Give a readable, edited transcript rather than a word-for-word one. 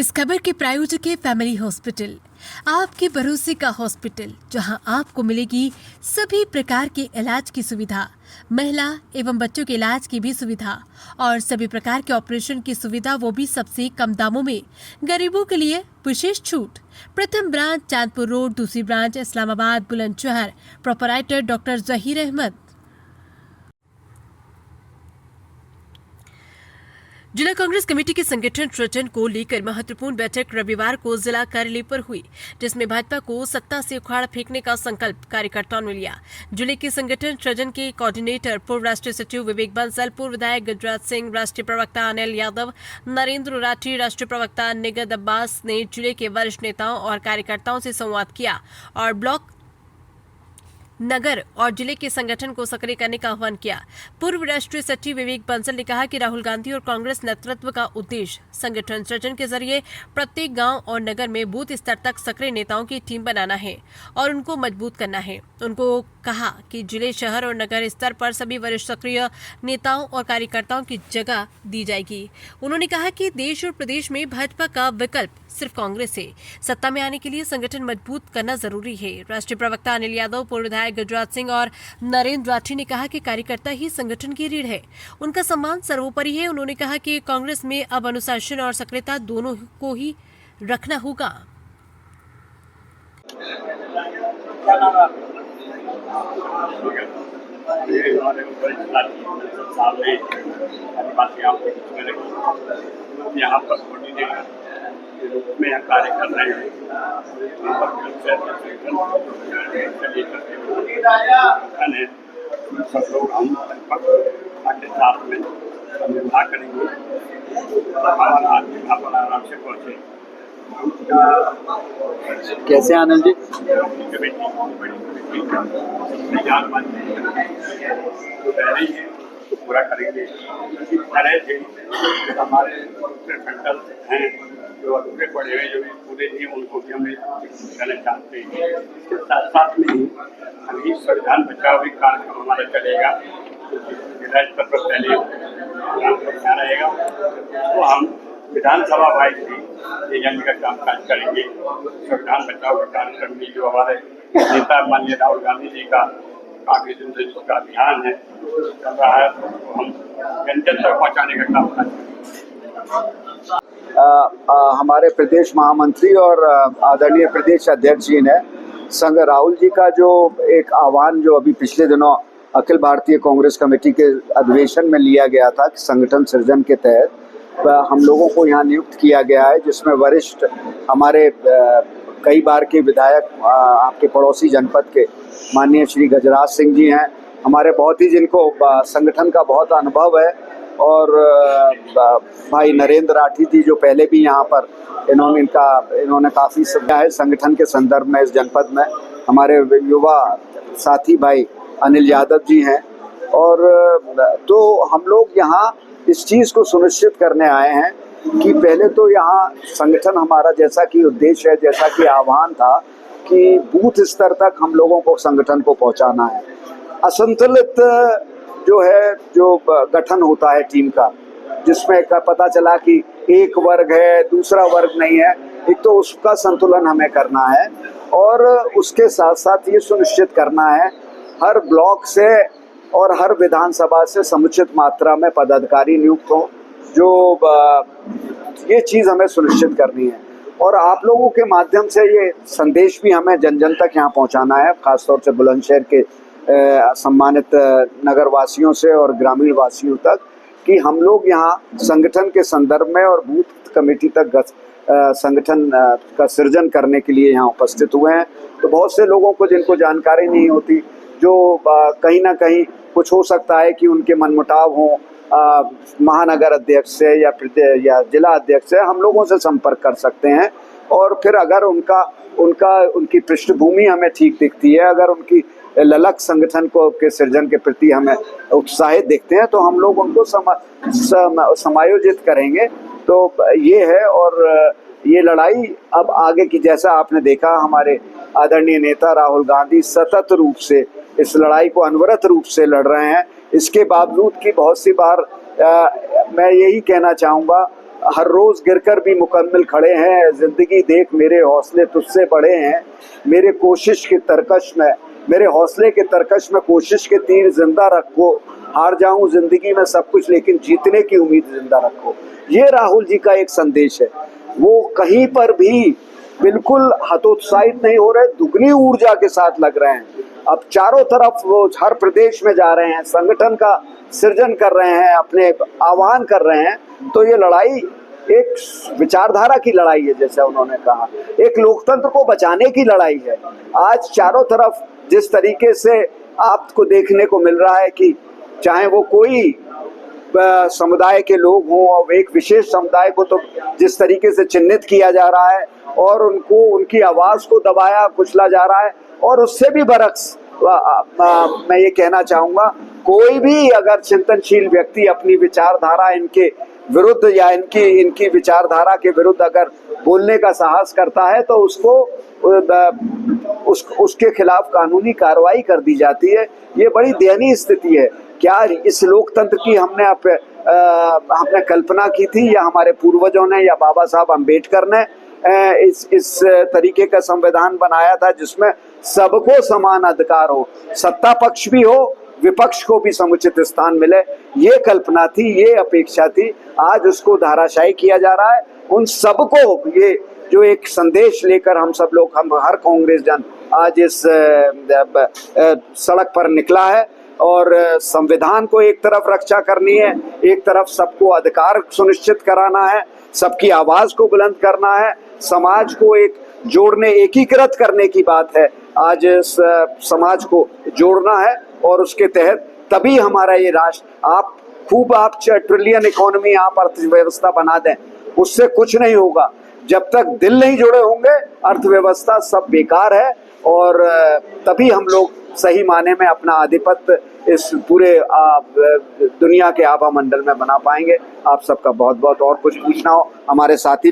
इस खबर के प्रायोजक है फैमिली हॉस्पिटल, आपके भरोसे का हॉस्पिटल, जहां आपको मिलेगी सभी प्रकार के इलाज की सुविधा, महिला एवं बच्चों के इलाज की भी सुविधा और सभी प्रकार के ऑपरेशन की सुविधा, वो भी सबसे कम दामों में। गरीबों के लिए विशेष छूट। प्रथम ब्रांच चांदपुर रोड, दूसरी branch Islamabad Bulandshahr. Proprietor doctor Zaheer Ahmed. जिला कांग्रेस कमेटी के संगठन सृजन को लेकर महत्वपूर्ण बैठक रविवार को जिला कार्यालय पर हुई, जिसमें भाजपा को सत्ता से उखाड़ फेंकने का संकल्प कार्यकर्ताओं ने लिया। जिले के संगठन सृजन के कोऑर्डिनेटर पूर्व राष्ट्रीय सचिव विवेक बंसल, पूर्व विधायक गजराज सिंह, राष्ट्रीय प्रवक्ता अनिल यादव, नरेंद्र राठी, राष्ट्रीय प्रवक्ता निगद अब्बास ने जिले के वरिष्ठ नेताओं और कार्यकर्ताओं से संवाद किया और ब्लॉक, नगर और जिले के संगठन को सक्रिय करने का आह्वान किया। पूर्व राष्ट्रीय सचिव विवेक बंसल ने कहा कि राहुल गांधी और कांग्रेस नेतृत्व का उद्देश्य संगठन सृजन के जरिए प्रत्येक गांव और नगर में बूथ स्तर तक सक्रिय नेताओं की टीम बनाना है और उनको मजबूत करना है। उनको कहा कि जिले, शहर और नगर स्तर पर सभी वरिष्ठ सक्रिय नेताओं और कार्यकर्ताओं की जगह दी जाएगी। उन्होंने कहा कि देश और प्रदेश में भाजपा का विकल्प सिर्फ कांग्रेस है। सत्ता में आने के लिए संगठन मजबूत करना जरूरी है। राष्ट्रीय प्रवक्ता अनिल यादव, पूर्व विधायक गजराज सिंह और नरेंद्र राठी ने कहा कि कार्यकर्ता ही संगठन की रीढ़ है, उनका सम्मान सर्वोपरि है। उन्होंने कहा कि कांग्रेस में अब अनुशासन और सक्रियता दोनों को ही रखना होगा। यहाँ पर के रूप में यहाँ कार्य कर रहे हैं। सब लोग हम के साथ में निर्वाह करेंगे। हमारा आदमी आराम से पहुँचे। कैसे आनंद जी? पूरा करेंगे। अरे जी, हमारे सेंटर हैं जो अधूरे पड़े हुए, जो भी पूरे नहीं, उनको भी हमें करना चाहते हैं। इसके साथ साथ में ही अभी संविधान बचाव भी कार्यक्रम हमारा चलेगा। जिला स्तर पर पहले क्या रहेगा, तो हम विधानसभा वाइज भी एजेंट का कामकाज करेंगे। संविधान बचाव के कार्यक्रम में जो हमारे नेता माननीय राहुल गांधी जी का काफी दिन से इसका अभियान है चल रहा है, तो हम जन जन तक पहुँचाने का काम करेंगे। हमारे प्रदेश महामंत्री और आदरणीय प्रदेश अध्यक्ष जी ने संघ राहुल जी का जो एक आह्वान जो अभी पिछले दिनों अखिल भारतीय कांग्रेस कमेटी के अधिवेशन में लिया गया था कि संगठन सृजन के तहत हम लोगों को यहाँ नियुक्त किया गया है, जिसमें वरिष्ठ हमारे कई बार के विधायक आपके पड़ोसी जनपद के माननीय श्री गजराज सिंह जी हैं, हमारे बहुत ही जिनको संगठन का बहुत अनुभव है, और भाई नरेंद्र राठी जी जो पहले भी यहाँ पर इन्होंने काफ़ी समझा है संगठन के संदर्भ में इस जनपद में। हमारे युवा साथी भाई अनिल यादव जी हैं, और तो हम लोग यहाँ इस चीज़ को सुनिश्चित करने आए हैं कि पहले तो यहाँ संगठन हमारा जैसा कि उद्देश्य है, जैसा कि आह्वान था कि बूथ स्तर तक हम लोगों को संगठन को पहुँचाना है। असंतुलित जो गठन होता है टीम का, जिसमें पता चला कि एक वर्ग है, दूसरा वर्ग नहीं है, एक तो उसका संतुलन हमें करना है, और उसके साथ साथ ये सुनिश्चित करना है हर ब्लॉक से और हर विधानसभा से समुचित मात्रा में पदाधिकारी नियुक्त हों। जो ये चीज़ हमें सुनिश्चित करनी है, और आप लोगों के माध्यम से ये संदेश भी हमें जन जन तक यहाँ पहुँचाना है, खासतौर से बुलंदशहर के सम्मानित नगर वासियों से और ग्रामीण वासियों तक, कि हम लोग यहाँ संगठन के संदर्भ में और बूथ कमेटी तक संगठन का सृजन करने के लिए यहाँ उपस्थित हुए हैं। तो बहुत से लोगों को जिनको जानकारी नहीं होती, जो कहीं ना कहीं कुछ हो सकता है कि उनके मनमुटाव हों महानगर अध्यक्ष से या जिला अध्यक्ष से, हम लोगों से संपर्क कर सकते हैं। और फिर अगर उनकी पृष्ठभूमि हमें ठीक दिखती है, अगर उनकी ललक संगठन को के सृजन के प्रति हमें उत्साहित दिखते हैं, तो हम लोग उनको समायोजित करेंगे। तो ये है, और ये लड़ाई अब आगे की, जैसा आपने देखा हमारे आदरणीय नेता राहुल गांधी सतत रूप से इस लड़ाई को अनवरत रूप से लड़ रहे हैं। इसके बावजूद कि बहुत सी बार मैं यही कहना चाहूँगा हर रोज गिरकर भी मुकम्मल खड़े हैं। जिंदगी देख मेरे हौसले तुझसे बड़े हैं, मेरे कोशिश के तरकश में, मेरे हौसले के तरकश में कोशिश के तीर जिंदा रखो। हार जाऊं जिंदगी में सब कुछ लेकिन जीतने की उम्मीद जिंदा रखो। ये राहुल जी का एक संदेश है। वो कहीं पर भी बिल्कुल हतोत्साहित नहीं हो रहे, दुगनी ऊर्जा के साथ लग रहे हैं। अब चारों तरफ वो हर प्रदेश में जा रहे हैं, संगठन का सृजन कर रहे हैं, अपने आह्वान कर रहे हैं। तो ये लड़ाई एक विचारधारा की लड़ाई है, जैसे उन्होंने कहा, एक लोकतंत्र को बचाने की लड़ाई है। आज चारों तरफ जिस तरीके से आपको देखने को मिल रहा है कि चाहे वो कोई समुदाय के लोग हों, और एक विशेष समुदाय को तो जिस तरीके से चिन्हित किया जा रहा है और उनको उनकी आवाज को दबाया कुचला जा रहा है। और उससे भी बरक्स मैं ये कहना चाहूंगा, कोई भी अगर चिंतनशील व्यक्ति अपनी विचारधारा इनके विरुद्ध या इनकी विचारधारा के विरुद्ध अगर बोलने का साहस करता है तो उसके खिलाफ कानूनी कार्रवाई कर दी जाती है। ये बड़ी दयनीय स्थिति है। क्या इस लोकतंत्र की हमने कल्पना की थी, या हमारे पूर्वजों ने या बाबा साहब अम्बेडकर ने इस तरीके का संविधान बनाया था जिसमें सबको समान अधिकार हो, सत्ता पक्ष भी हो, विपक्ष को भी समुचित स्थान मिले? ये कल्पना थी, ये अपेक्षा थी। आज उसको धाराशायी किया जा रहा है। उन सबको ये जो एक संदेश लेकर हम सब लोग, हम हर कांग्रेस जन आज इस सड़क पर निकला है। और संविधान को एक तरफ रक्षा करनी है, एक तरफ सबको अधिकार सुनिश्चित कराना है, सबकी आवाज को बुलंद करना है, समाज को एक जोड़ने, एकीकृत करने की बात है। आज इस समाज को जोड़ना है और उसके तहत तभी हमारा ये राष्ट्र, आप ट्रिलियन इकोनॉमी, आप अर्थव्यवस्था बना दें, उससे कुछ नहीं होगा। जब तक दिल नहीं जुड़े होंगे अर्थव्यवस्था सब बेकार है। और तभी हम लोग सही माने में अपना आधिपत्य इस पूरे दुनिया के आभा मंडल में बना पाएंगे। आप सबका बहुत बहुत, और कुछ पूछना हो हमारे साथी